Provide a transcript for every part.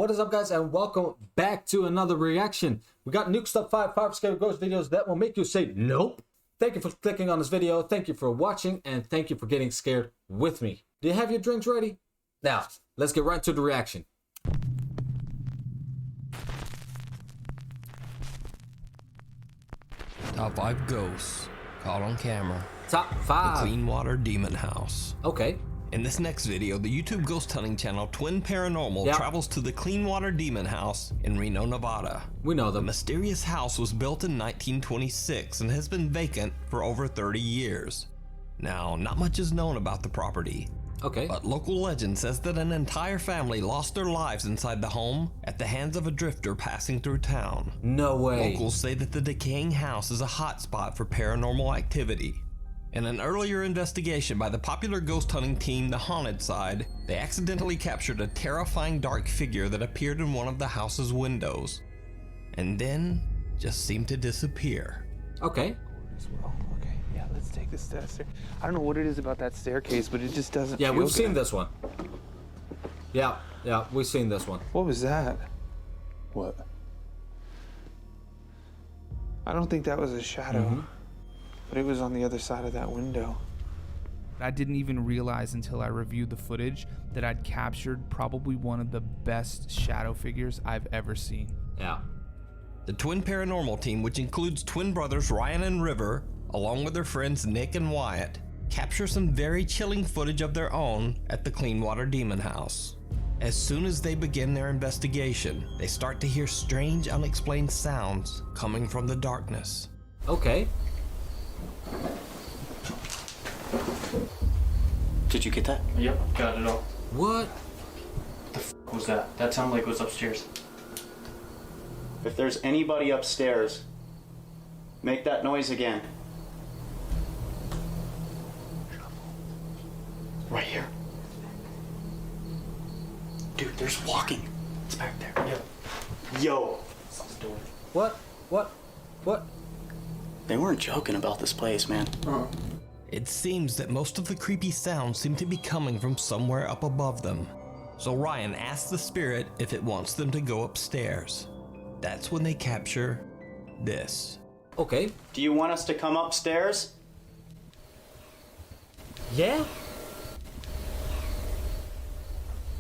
What is up, guys, and welcome back to another reaction. We got Nuke Stuff 5 scary ghost videos that will make you say nope. Thank you for clicking on this video, thank you for watching, and thank you for getting scared with me. Do you have your drinks ready? Now, let's get right to the reaction. Top 5 ghosts caught on camera. Top 5. The Clean Water Demon House. Okay. In this next video, the YouTube ghost hunting channel Twin Paranormal travels to the Clean Water Demon House in Reno, Nevada. We know them. The mysterious house was built in 1926 and has been vacant for over 30 years. Now, not much is known about the property. Okay. But local legend says that an entire family lost their lives inside the home at the hands of a drifter passing through town. No way. Locals say that the decaying house is a hotspot for paranormal activity. In an earlier investigation by the popular ghost hunting team The Haunted Side, they accidentally captured a terrifying dark figure that appeared in one of the house's windows, and then just seemed to disappear. Okay. Well, okay, yeah, let's take this stair. I don't know what it is about that staircase, but it just doesn't Yeah, feel we've seen good. this one. Yeah, we've seen this one. What was that? What? I don't think that was a shadow, but it was on the other side of that window. I didn't even realize until I reviewed the footage that I'd captured probably one of the best shadow figures I've ever seen. Yeah. The Twin Paranormal team, which includes twin brothers Ryan and River, along with their friends Nick and Wyatt, capture some very chilling footage of their own at the Clean Water Demon House. As soon as they begin their investigation, they start to hear strange, unexplained sounds coming from the darkness. Okay. Did you get that? Yep, got it all. What? The f was that? That sounded like it was upstairs. If there's anybody upstairs, make that noise again. Right here. Dude, there's walking. It's back there. Yep. Yo. What? They weren't joking about this place, man. It seems that most of the creepy sounds seem to be coming from somewhere up above them. So Ryan asks the spirit if it wants them to go upstairs. That's when they capture this. Okay. Do you want us to come upstairs? Yeah?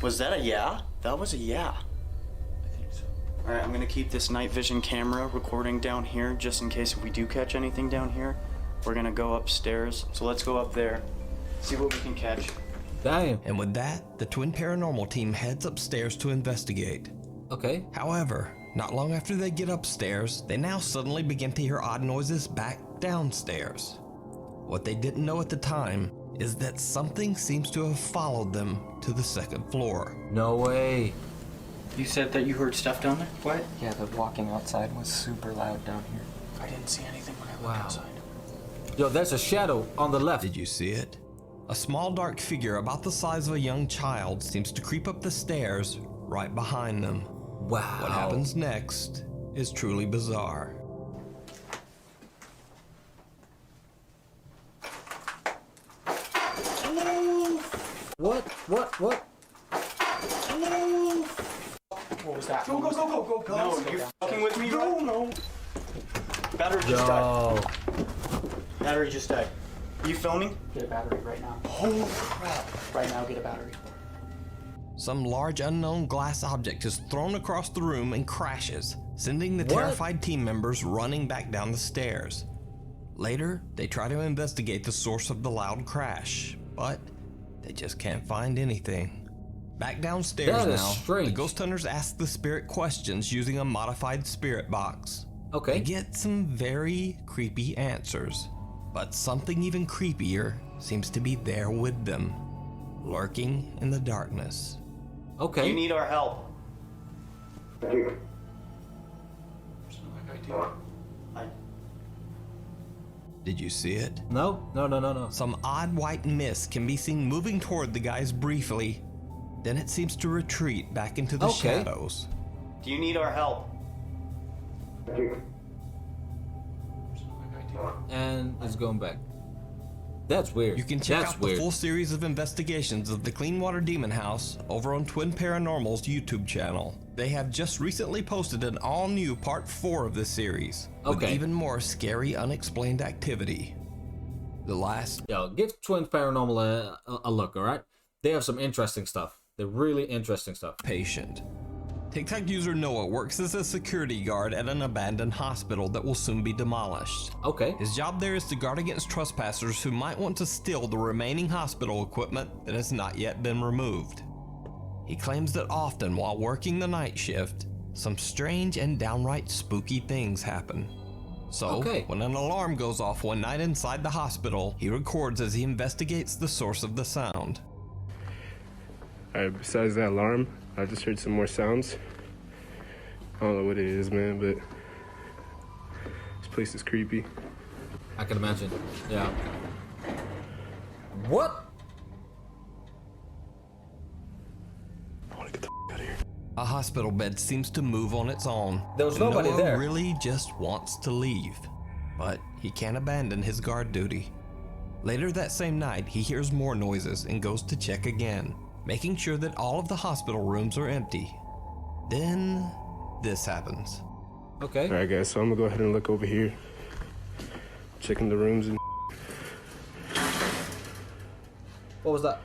Was that a yeah? That was a yeah. I think so. Alright, I'm gonna keep this night vision camera recording down here just in case if we do catch anything down here. We're gonna go upstairs, so let's go up there, see what we can catch. Damn. And with that, the Twin Paranormal team heads upstairs to investigate. Okay. However, not long after they get upstairs, they now suddenly begin to hear odd noises back downstairs. What they didn't know at the time is that something seems to have followed them to the second floor. No way. You said that you heard stuff down there? What? Yeah, the walking outside was super loud down here. I didn't see anything when I went outside. Yo, there's a shadow on the left. Did you see it? A small dark figure about the size of a young child seems to creep up the stairs right behind them. Wow. What happens next is truly bizarre. What? What was that? Go. No, you fucking with me, bro? No. Battery just died. Yo. Battery just died. You filming? Get a battery right now. Holy crap. Right now, get a battery. Some large unknown glass object is thrown across the room and crashes, sending the terrified team members running back down the stairs. Later, they try to investigate the source of the loud crash, but they just can't find anything. Back downstairs That is now, strange. the ghost hunters ask the spirit questions using a modified spirit box. Okay. They get some very creepy answers, but something even creepier seems to be there with them, lurking in the darkness. Okay. You need our help. Did you see it? No. Some odd white mist can be seen moving toward the guys briefly, then it seems to retreat back into the shadows. Do you need our help? And it's going back. That's weird. You can check That's out weird. the full series of investigations of the Cleanwater Demon House over on Twin Paranormal's YouTube channel. They have just recently posted an all-new Part 4 of this series, with even more scary, unexplained activity. The last... Yo, give Twin Paranormal a look, alright? They have some interesting stuff. They're really interesting stuff. Patient. TikTok user Noah works as a security guard at an abandoned hospital that will soon be demolished. Okay. His job there is to guard against trespassers who might want to steal the remaining hospital equipment that has not yet been removed. He claims that often while working the night shift, some strange and downright spooky things happen. So, when an alarm goes off one night inside the hospital, he records as he investigates the source of the sound. Alright, besides that alarm, I just heard some more sounds. I don't know what it is, man, but this place is creepy. I can imagine. Yeah. What? I want to get the out of here. A hospital bed seems to move on its own. There was nobody Noah there. Really just wants to leave, but he can't abandon his guard duty. Later that same night, he hears more noises and goes to check again, making sure that all of the hospital rooms are empty. Then this happens. Okay. Alright guys, so I'm gonna go ahead and look over here. Checking the rooms and... What was that?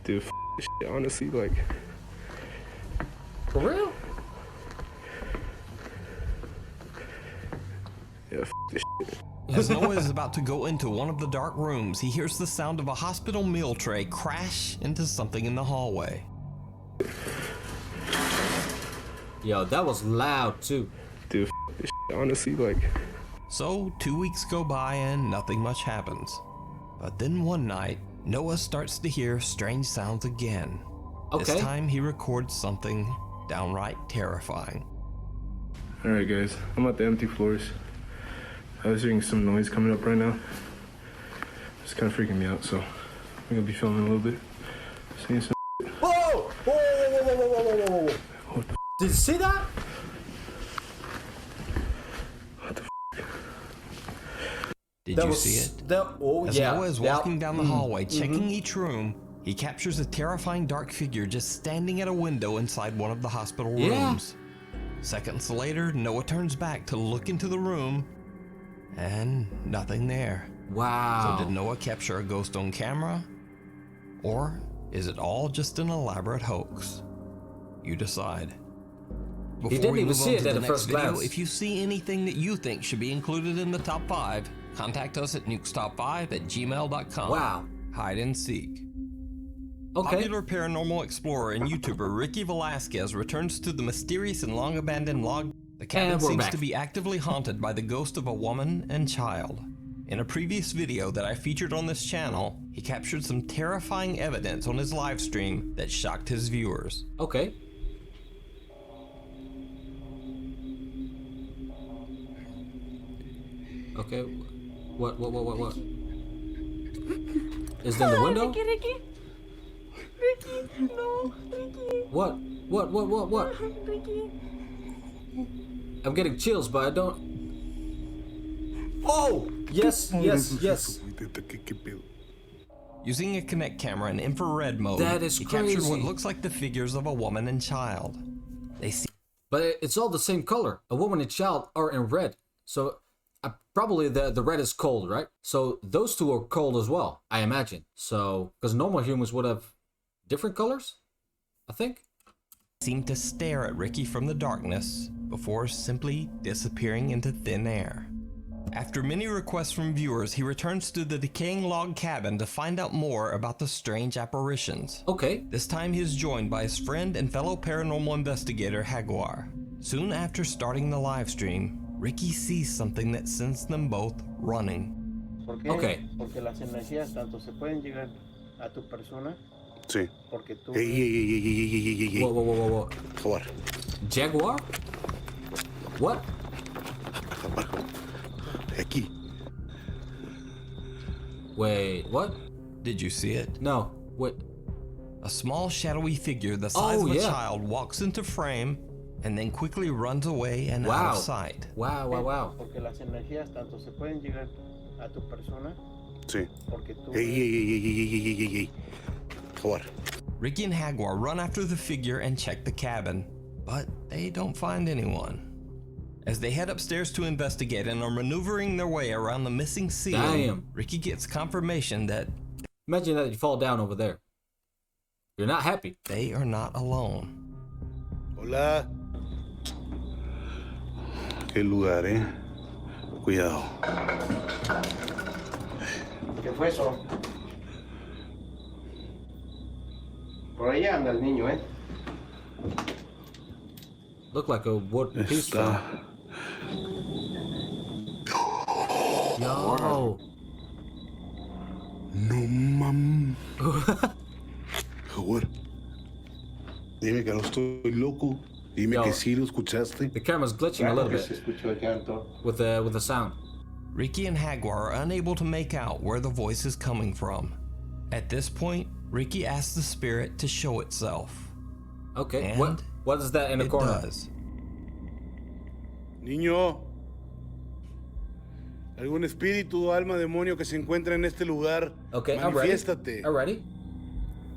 Dude, this shit, honestly, like... For real? Yeah, this shit. As Noah is about to go into one of the dark rooms, he hears the sound of a hospital meal tray crash into something in the hallway. Yo, that was loud too. Dude, this shit, honestly, like... So 2 weeks go by and nothing much happens. But then one night, Noah starts to hear strange sounds again. This time he records something downright terrifying. Alright guys, I'm at the empty floors. I was hearing some noise coming up right now. It's kind of freaking me out, so I'm gonna be filming a little bit. Seeing some... Whoa! Whoa, whoa, whoa, whoa, whoa, whoa, whoa, whoa. What the Did you see that? What the Did you see it? As Noah is walking down the hallway, checking each room, he captures a terrifying dark figure just standing at a window inside one of the hospital rooms. Seconds later, Noah turns back to look into the room, and nothing there. Wow. So did Noah capture a ghost on camera? Or is it all just an elaborate hoax? You decide. Before He didn't we even move see on it to at the the next first video, glance. if you see anything that you think should be included in the top 5, contact us at nukestop5@gmail.com. Wow. Hide and seek. Okay. Popular paranormal explorer and YouTuber Ricky Velasquez returns to the mysterious and long abandoned log. The cabin seems to be actively haunted by the ghost of a woman and child. In a previous video that I featured on this channel, he captured some terrifying evidence on his live stream that shocked his viewers. Okay. Okay. What? Is it in the window? Ricky. Ricky, no, Ricky. What? Ricky. I'm getting chills, but I don't... Oh! Yes. Using a Kinect camera in infrared mode, he captured what looks like the figures of a woman and child. They see... But it's all the same color. A woman and child are in red. So probably the red is cold, right? So those two are cold as well, I imagine. So, because normal humans would have different colors, I think. Seemed to stare at Ricky from the darkness before simply disappearing into thin air. After many requests from viewers, he returns to the decaying log cabin to find out more about the strange apparitions. Okay. This time he is joined by his friend and fellow paranormal investigator Jaguar. Soon after starting the live stream, Ricky sees something that sends them both running. Okay. Porque las energías tanto se pueden llegar a tu persona. Sí. Porque tú... Ey. Whoa. Jaguar. Jaguar? What? Aquí. Wait, what? Did you see it? No, wait. A small shadowy figure the size of a child walks into frame and then quickly runs away and out of sight. Wow. Porque las energías tanto se pueden llegar a tu persona. Sí. Porque tú... Ey. Jaguar. Ricky and Jaguar run after the figure and check the cabin, but they don't find anyone. As they head upstairs to investigate and are maneuvering their way around the missing ceiling, Damn. Ricky gets confirmation that Imagine that you fall down over there. You're not happy. they are not alone. Hola. Qué lugar, Cuidado. ¿Qué fue eso? Por ahí anda el niño, Look like a wood piece. Está. Yo. No mam. Jaguar. Dime que no estoy loco. Dime Yo. que sí lo escuchaste. The camera's glitching a little que se bit escuchó el llanto. with the sound. Ricky and Jaguar are unable to make out where the voice is coming from. At this point, Ricky asks the spirit to show itself. Okay. And What is that in the it corner? does. Niño. Algún espíritu o alma demonio que se encuentra en este lugar. Okay, I'm ready. Manifiéstate. I'm ready.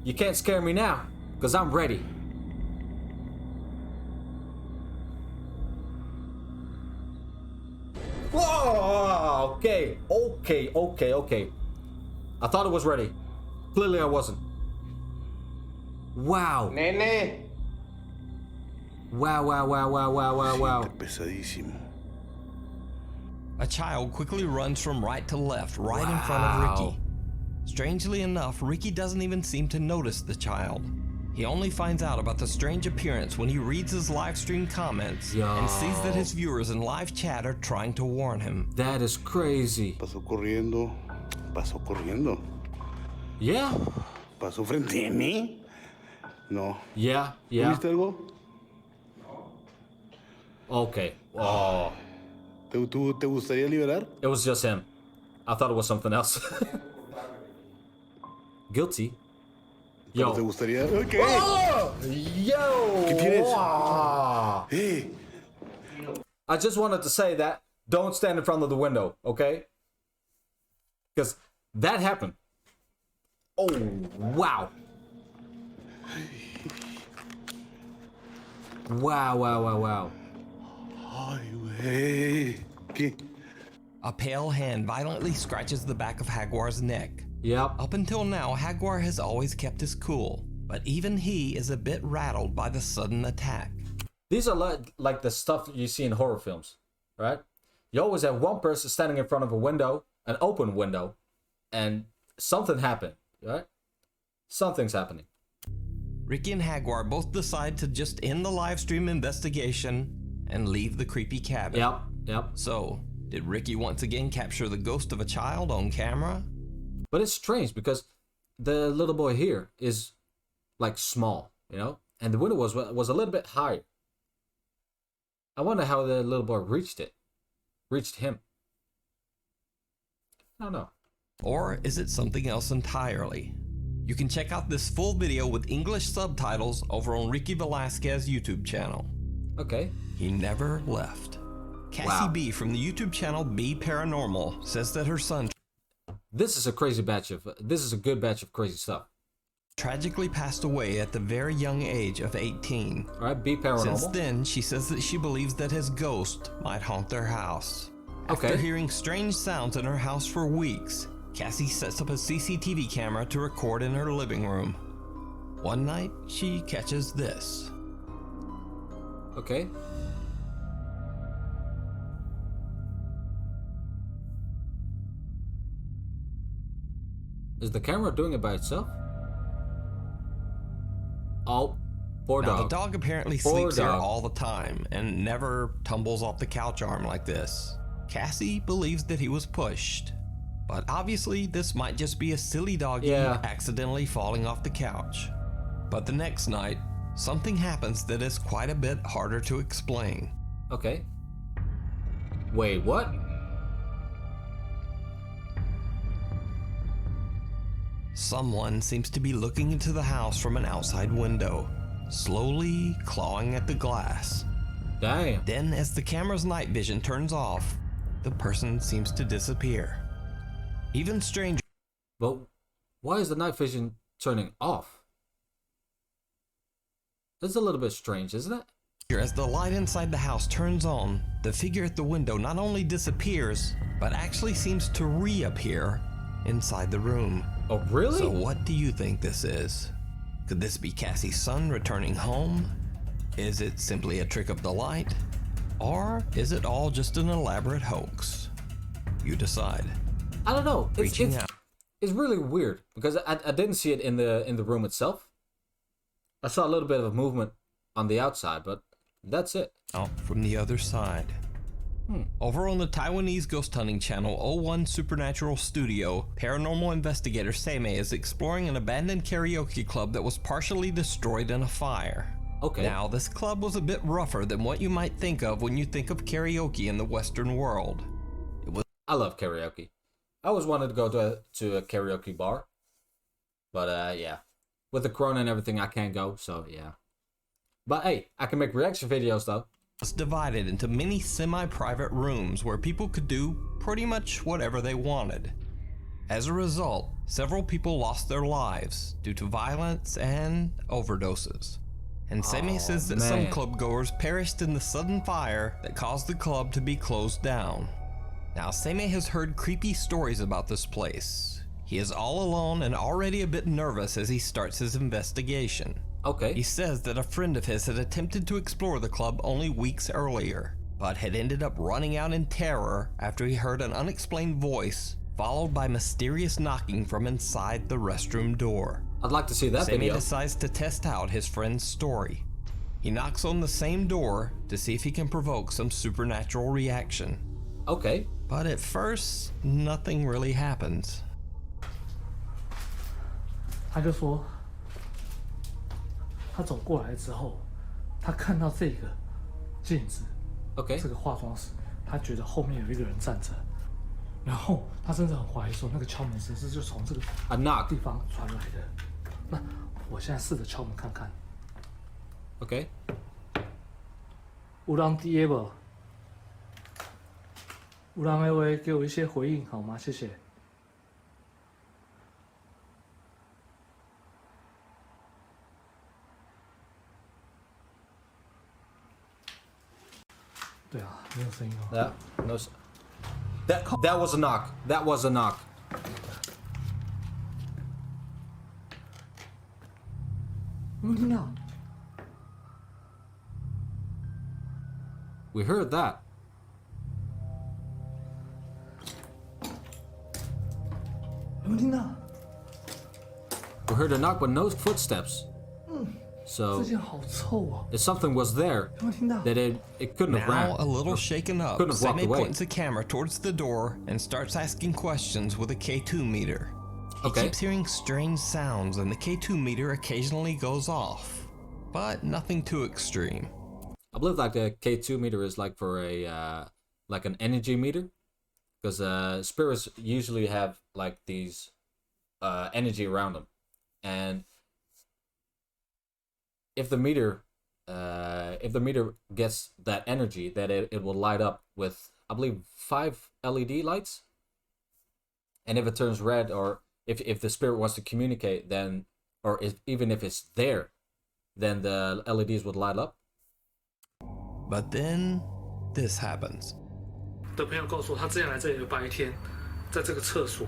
You can't scare me now, because I'm ready. Whoa! Okay. I thought it was ready. Clearly I wasn't. Wow. ¡Nene! Wow. Pesadísimo. A child quickly runs from right to left, right in front of Ricky. Strangely enough, Ricky doesn't even seem to notice the child. He only finds out about the strange appearance when he reads his live stream comments and sees that his viewers in live chat are trying to warn him. That is crazy. Pasó corriendo. Yeah. Pasó frente a mí. No. Yeah. ¿Tú viste algo? Okay. Oh. ¿Te gustaría liberar? It was just him. I thought it was something else. Guilty. ¿Pero Yo. te gustaría? ¿Qué? Oh! Yo! ¿Qué tienes? Ah. Hey. I just wanted to say that don't stand in front of the window, okay? Because that happened. Oh, wow. Wow. Ay, güey. ¿Qué? A pale hand violently scratches the back of Jaguar's neck. Yep. Up until now, Jaguar has always kept his cool, but even he is a bit rattled by the sudden attack. These are like the stuff you see in horror films, right? You always have one person standing in front of a window, an open window, and something happened, right? Something's happening. Ricky and Jaguar both decide to just end the live stream investigation and leave the creepy cabin. Yep. So, did Ricky once again capture the ghost of a child on camera? But it's strange because the little boy here is like small, you know? And the window was a little bit higher. I wonder how the little boy reached him. I don't know. Or is it something else entirely? You can check out this full video with English subtitles over on Ricky Velasquez's YouTube channel. Okay. He never left. Cassie B from the YouTube channel B Paranormal says that her son This is a good batch of crazy stuff. tragically passed away at the very young age of 18. All right, be paranormal. Since then, she says that she believes that his ghost might haunt their house. Okay. After hearing strange sounds in her house for weeks, Cassie sets up a CCTV camera to record in her living room. One night, she catches this. Okay. Is the camera doing it by itself? Oh, poor Now, dog. the dog apparently Poor sleeps here dog. all the time and never tumbles off the couch arm like this. Cassie believes that he was pushed. But obviously, this might just be a silly doggy accidentally falling off the couch. But the next night, something happens that is quite a bit harder to explain. Okay. Wait, what? Someone seems to be looking into the house from an outside window, slowly clawing at the glass. Damn. Then, as the camera's night vision turns off, the person seems to disappear. Even stranger. But why is the night vision turning off? That's a little bit strange, isn't it? As the light inside the house turns on, the figure at the window not only disappears, but actually seems to reappear inside the room. Oh, really? So what do you think this is? Could this be Cassie's son returning home? Is it simply a trick of the light? Or is it all just an elaborate hoax? You decide. I don't know. Reaching out. It's really weird because I didn't see it in the room itself. I saw a little bit of movement on the outside, but that's it. Oh, from the other side. Over on the Taiwanese ghost hunting channel 01 Supernatural Studio, paranormal investigator Seimei is exploring an abandoned karaoke club that was partially destroyed in a fire. Okay. Now, this club was a bit rougher than what you might think of when you think of karaoke in the Western world. I love karaoke. I always wanted to go to a karaoke bar. But yeah. With the corona and everything, I can't go, so yeah. But hey, I can make reaction videos though. Was divided into many semi-private rooms where people could do pretty much whatever they wanted. As a result, several people lost their lives due to violence and overdoses. And Seimei says that some club goers perished in the sudden fire that caused the club to be closed down. Now, Seimei has heard creepy stories about this place. He is all alone and already a bit nervous as he starts his investigation. Okay. He says that a friend of his had attempted to explore the club only weeks earlier, but had ended up running out in terror after he heard an unexplained voice, followed by mysterious knocking from inside the restroom door. I'd like to see that video. Seimei decides to test out his friend's story. He knocks on the same door to see if he can provoke some supernatural reaction. Okay. But at first, nothing really happens. 他就说，他走过来之后，他看到这个镜子 ，OK， 这个化妆室，他觉得后面有一个人站着，然后他甚至很怀疑说，那个敲门声是就从这个地方传来的。那我现在试着敲门看看。OK。有人伫的无？有人的话给我一些回应好吗？谢谢。 对啊，没有声音哦。Yeah, no. That was a knock. That was a knock. 有没有听到 We heard that. 有没有听到 We heard a knock, but no footsteps. So 这件好臭哦。 if something was there, that it couldn't have ran. Now a little shaken up, Couldn't have walked Seimei away. points the camera towards the door and starts asking questions with a K2 meter. He Okay. keeps hearing strange sounds and the K2 meter occasionally goes off, but nothing too extreme. I believe like a K2 meter is like for a like an energy meter, because spirits usually have like these energy around them, and if the meter gets that energy, that it will light up with, I believe, 5 LED lights, and if it turns red, or if the spirit wants to communicate, then, or even if it's there, then the LEDs would light up. But then this happens. 的朋友告诉我，他之前来这里的白天，在这个厕所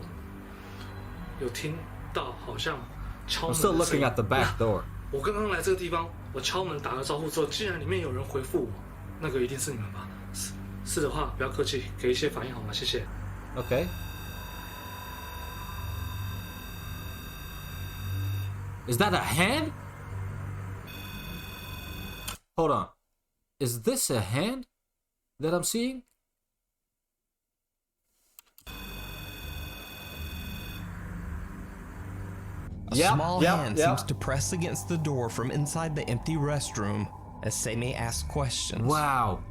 有听到好像敲 I'm 门 still 的声 looking 音。 at the back door. 我刚刚来这个地方，我敲门打个招呼之后，既然里面有人回复我，那个一定是你们吧？是的话，不要客气，给一些反应好吗？谢谢。 Okay. Is that a hand? Hold on. Is this a hand that I'm seeing? A small hand seems to press against the door from inside the empty restroom as Seimei asks questions. Wow.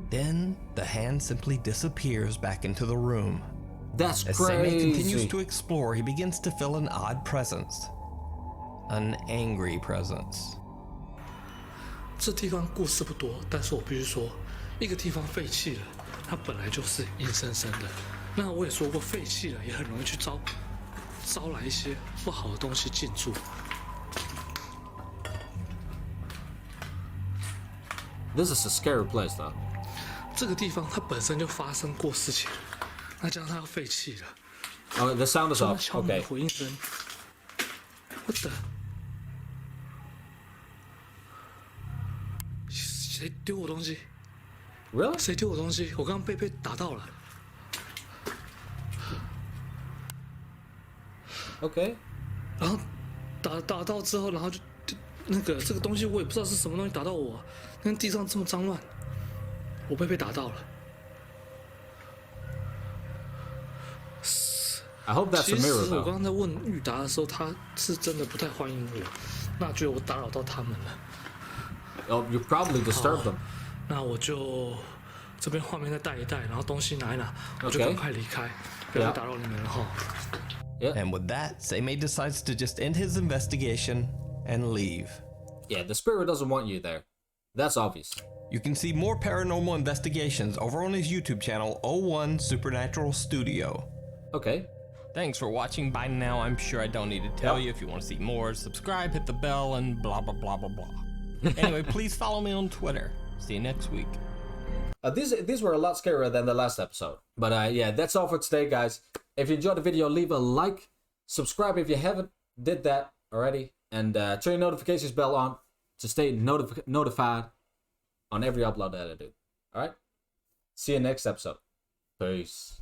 Then the hand simply disappears back into the room. That's as crazy. Seimei continues to explore, he begins to feel an odd presence. An angry presence. 这地方故事不多，但是我必须说，一个地方废弃了，它本来就是阴森森的。那我也说过，废弃了也很容易去招来一些不好的东西进驻。This is a scary place, though. 这个地方它本身就发生过事情，那加上它要废弃了。Oh, the sound is off. 敲门 Okay. 的回应声。What the？ 谁丢我东西 ？Really？ 谁丢我东西？我刚刚被打到了。OK。然后打到之后，然后就那个这个东西我也不知道是什么东西打到我，那地上这么脏乱，我被打到了。I hope that's a 其 mirror 实我 though. 刚刚在问玉达的时候，他是真的不太欢迎我，那觉得我打扰到他们了。Oh, you probably disturbed them. 那我就这边画面再带一带，然后东西拿一拿，我就赶快离开，不要打扰你们了哈。And with that, Seimei decides to just end his investigation and leave. Yeah, the spirit doesn't want you there. That's obvious. You can see more paranormal investigations over on his YouTube channel, 01 Supernatural Studio. Okay. Thanks for watching. By now, I'm sure I don't need to tell you. If you want to see more, subscribe, hit the bell, and blah, blah, blah, blah, blah. Anyway, please follow me on Twitter. See you next week. These were a lot scarier than the last episode. But yeah, that's all for today, guys. If you enjoyed the video, leave a like. Subscribe if you haven't did that already. And turn your notifications bell on to stay notified on every upload that I do. Alright? See you next episode. Peace.